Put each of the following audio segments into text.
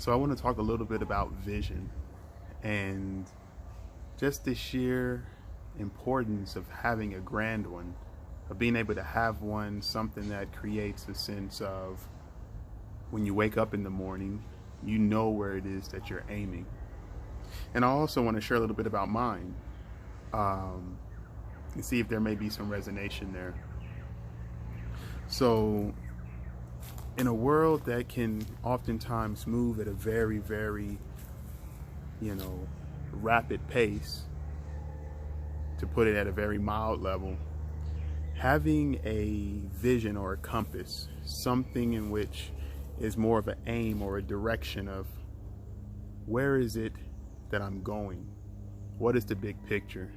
So I want to talk a little bit about vision and just the sheer importance of having a grand one, of being able to have one, something that creates a sense of when you wake up in the morning, you know where it is that you're aiming. And I also want to share a little bit about mine and see if there may be some resonance there. So, in a world that can oftentimes move at a very, very, rapid pace, to put it at a very mild level, having a vision or a compass, something in which is more of an aim or a direction of where is it that I'm going? What is the big picture?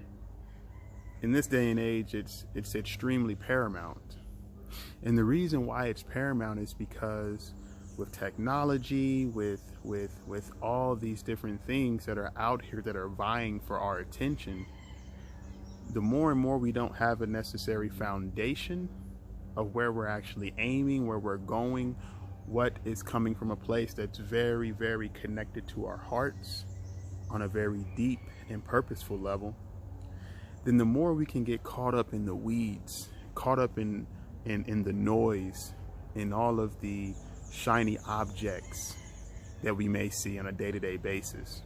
In this day and age, it's extremely paramount. And the reason why it's paramount is because with technology, with all these different things that are out here that are vying for our attention, the more and more we don't have a necessary foundation of where we're actually aiming, where we're going, what is coming from a place that's very, very connected to our hearts on a very deep and purposeful level, then the more we can get caught up in the weeds, caught up in the noise, in all of the shiny objects that we may see on a day-to-day basis.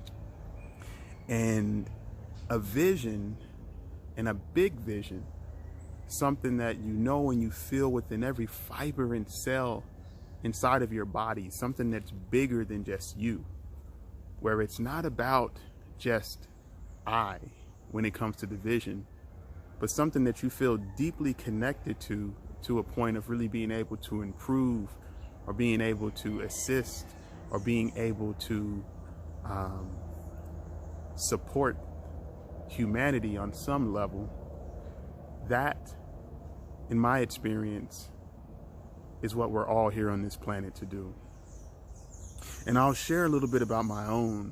And a vision, and a big vision, something that you know and you feel within every fiber and cell inside of your body, something that's bigger than just you, where it's not about just I when it comes to the vision, but something that you feel deeply connected to a point of really being able to improve, or being able to assist, or being able to support humanity on some level. That, in my experience, is what we're all here on this planet to do. And I'll share a little bit about my own,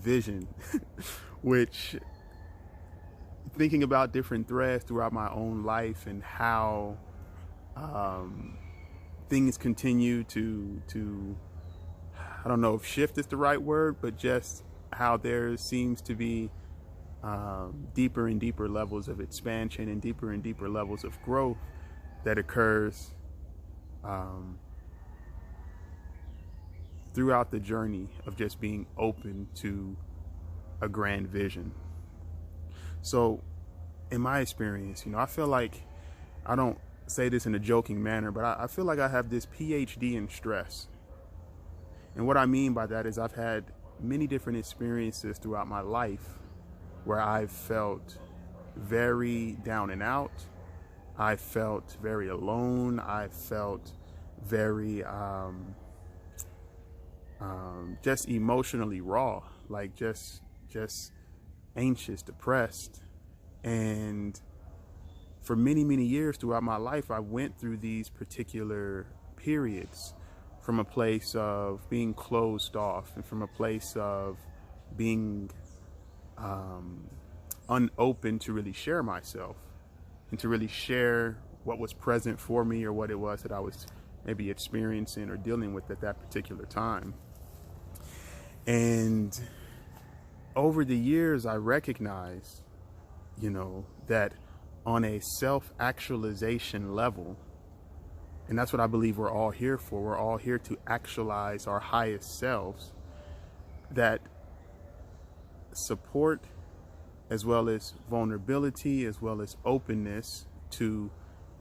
vision, which, thinking about different threads throughout my own life and how things continue to I don't know if shift is the right word, but just how there seems to be deeper and deeper levels of expansion and deeper levels of growth that occurs throughout the journey of just being open to a grand vision. So in my experience, I feel like, I don't say this in a joking manner, but I feel like I have this PhD in stress. And what I mean by that is I've had many different experiences throughout my life where I've felt very down and out. I felt very alone. I felt very just emotionally raw, like just anxious, depressed. And for many, many years throughout my life, I went through these particular periods from a place of being closed off and from a place of being unopen to really share myself and to really share what was present for me or what it was that I was maybe experiencing or dealing with at that particular time. And over the years, I recognized, that on a self-actualization level, and that's what I believe we're all here for. We're all here to actualize our highest selves. That support, as well as vulnerability, as well as openness to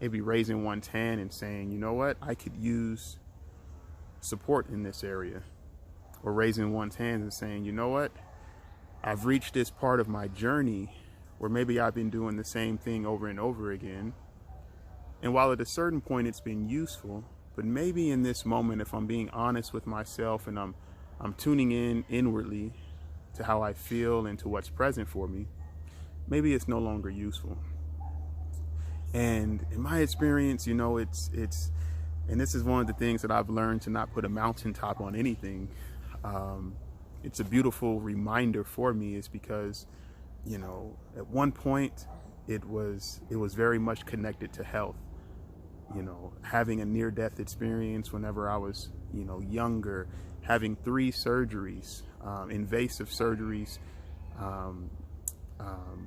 maybe raising one's hand and saying, you know what, I could use support in this area. Or raising one's hands and saying, you know what, I've reached this part of my journey where maybe I've been doing the same thing over and over again. And while at a certain point it's been useful, but maybe in this moment, if I'm being honest with myself and I'm tuning in inwardly to how I feel and to what's present for me, maybe it's no longer useful. And in my experience, it's and this is one of the things that I've learned, to not put a mountaintop on anything. It's a beautiful reminder for me, is because, at one point it was very much connected to health. Having a near-death experience whenever I was younger, having 3 surgeries, invasive surgeries,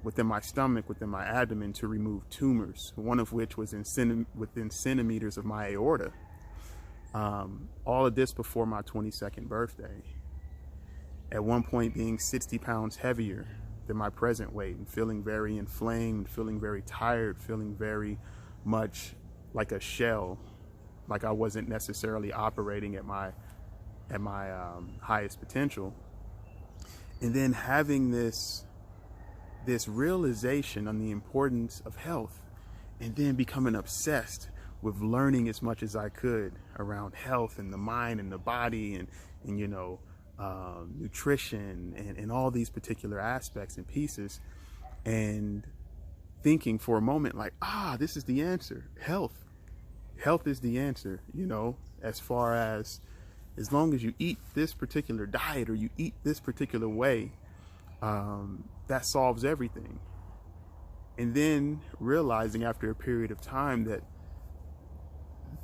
within my stomach, within my abdomen, to remove tumors, one of which was within centimeters of my aorta. All of this before my 22nd birthday. At one point being 60 pounds heavier than my present weight, and feeling very inflamed, feeling very tired, feeling very much like a shell, like I wasn't necessarily operating at my highest potential. And then having this realization on the importance of health, and then becoming obsessed with learning as much as I could around health and the mind and the body and nutrition and all these particular aspects and pieces, and thinking for a moment like, this is the answer. Health is the answer, as far as long as you eat this particular diet or you eat this particular way, that solves everything. And then realizing after a period of time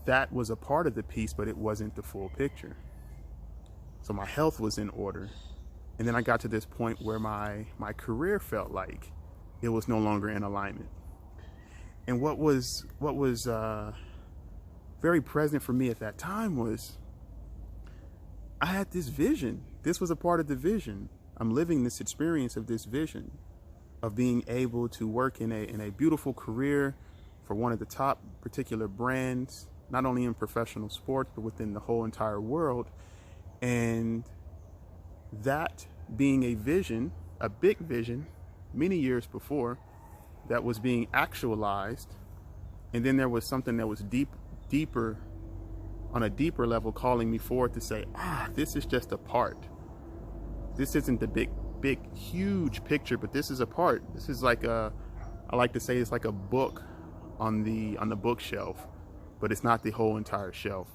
that was a part of the piece, but it wasn't the full picture. So my health was in order. And then I got to this point where my career felt like it was no longer in alignment. And what was very present for me at that time was I had this vision. This was a part of the vision. I'm living this experience of this vision of being able to work in a beautiful career for one of the top particular brands, not only in professional sports, but within the whole entire world. And that being a vision, a big vision, many years before, that was being actualized. And then there was something that was deeper, on a deeper level, calling me forward to say, this is just a part. This isn't the big, huge picture, but this is a part. This is like I like to say it's like a book on the bookshelf, but it's not the whole entire shelf.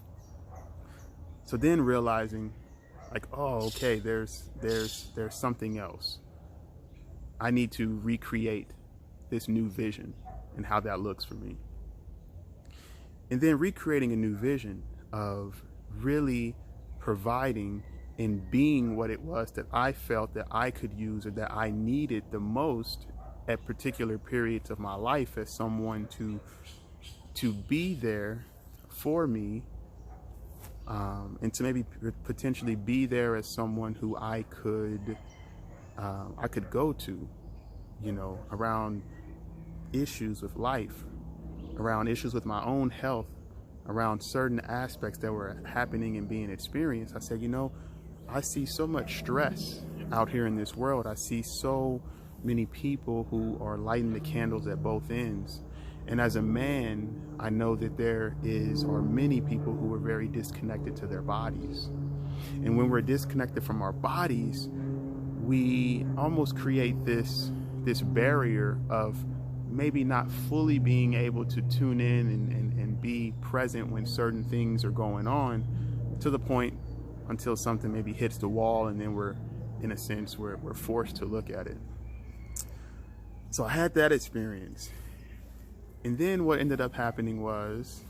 So then realizing like, okay, there's something else. I need to recreate this new vision and how that looks for me. And then recreating a new vision of really providing and being what it was that I felt that I could use or that I needed the most at particular periods of my life, as someone to be there for me, and to maybe potentially be there as someone who I could go to, around issues with life, around issues with my own health, around certain aspects that were happening and being experienced. I said, I see so much stress out here in this world. I see so many people who are lighting the candles at both ends. And as a man, I know that there are many people who are very disconnected to their bodies. And when we're disconnected from our bodies, we almost create this barrier of maybe not fully being able to tune in and be present when certain things are going on, to the point until something maybe hits the wall, and then we're forced to look at it. So I had that experience. And then what ended up happening was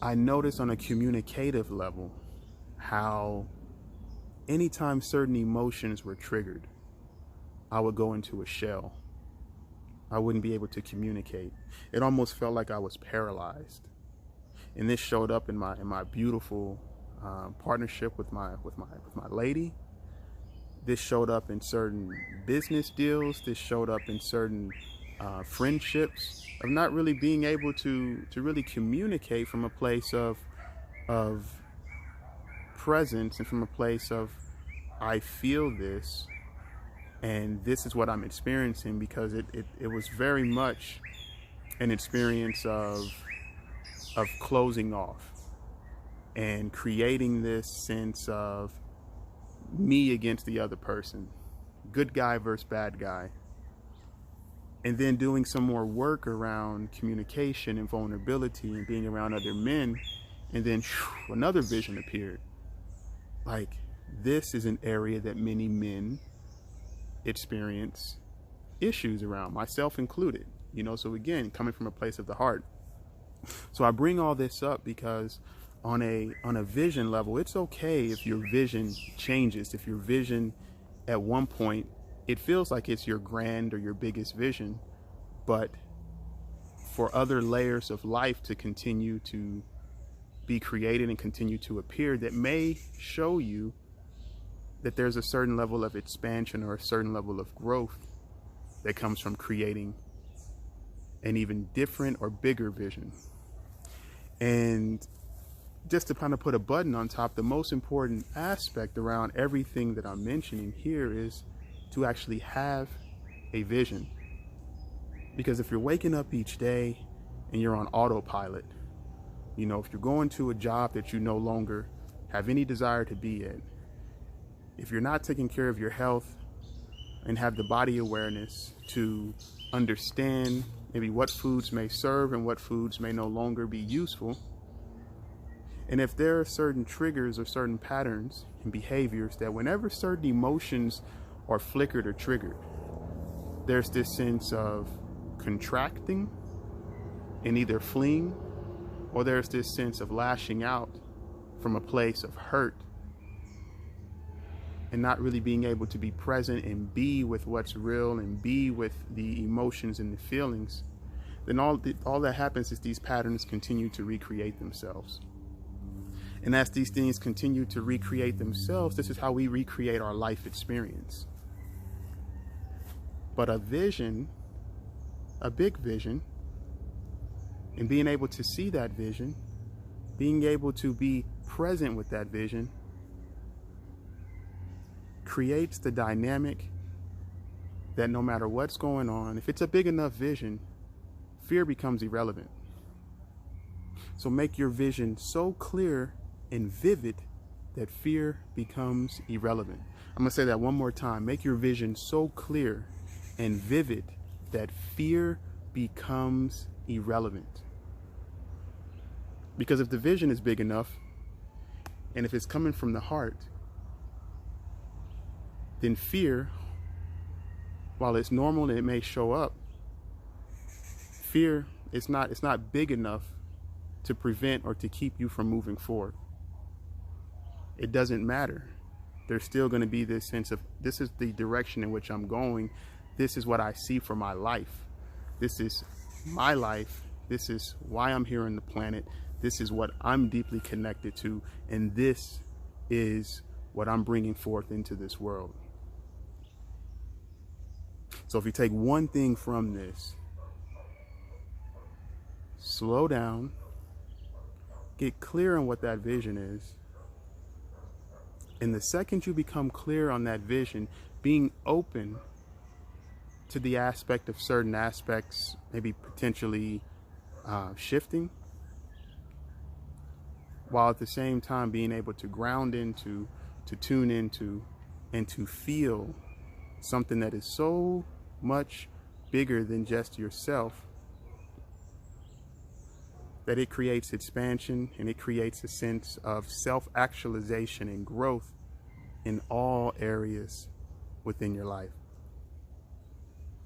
I noticed on a communicative level how anytime certain emotions were triggered, I would go into a shell. I wouldn't be able to communicate. It almost felt like I was paralyzed. And this showed up in my beautiful partnership with my lady. This showed up in certain business deals. This showed up in certain friendships, of not really being able to really communicate from a place of presence, and from a place of, I feel this, and this is what I'm experiencing, because it was very much an experience of closing off and creating this sense of me against the other person, good guy versus bad guy. And then doing some more work around communication and vulnerability and being around other men, and then another vision appeared. Like, this is an area that many men experience issues around, myself included, so again, coming from a place of the heart. So I bring all this up because on a vision level, it's okay if your vision changes. If your vision at one point, it feels like it's your grand or your biggest vision, but for other layers of life to continue to be created and continue to appear, that may show you that there's a certain level of expansion or a certain level of growth that comes from creating an even different or bigger vision. And just to kind of put a button on top, the most important aspect around everything that I'm mentioning here is to actually have a vision. Because if you're waking up each day and you're on autopilot, you know, if you're going to a job that you no longer have any desire to be in, if you're not taking care of your health and have the body awareness to understand maybe what foods may serve and what foods may no longer be useful, and if there are certain triggers or certain patterns and behaviors that whenever certain emotions are flickered or triggered, there's this sense of contracting and either fleeing, or there's this sense of lashing out from a place of hurt and not really being able to be present and be with what's real and be with the emotions and the feelings, then all that happens is these patterns continue to recreate themselves. And as these things continue to recreate themselves, this is how we recreate our life experience. But a vision, a big vision, and being able to see that vision, being able to be present with that vision, creates the dynamic that no matter what's going on, if it's a big enough vision, fear becomes irrelevant. So make your vision so clear and vivid that fear becomes irrelevant. I'm gonna say that one more time. Make your vision so clear and vivid that fear becomes irrelevant. Because if the vision is big enough, and if it's coming from the heart, then fear, while it's normal and it may show up, fear it's not big enough to prevent or to keep you from moving forward. It doesn't matter. There's still going to be this sense of, this is the direction in which I'm going. This is what I see for my life. This is my life. This is why I'm here on the planet. This is what I'm deeply connected to. And this is what I'm bringing forth into this world. So if you take one thing from this, slow down, get clear on what that vision is. And the second you become clear on that vision, being open to the aspect of certain aspects, maybe potentially shifting, while at the same time being able to ground into, to tune into, and to feel something that is so much bigger than just yourself, that it creates expansion and it creates a sense of self-actualization and growth in all areas within your life.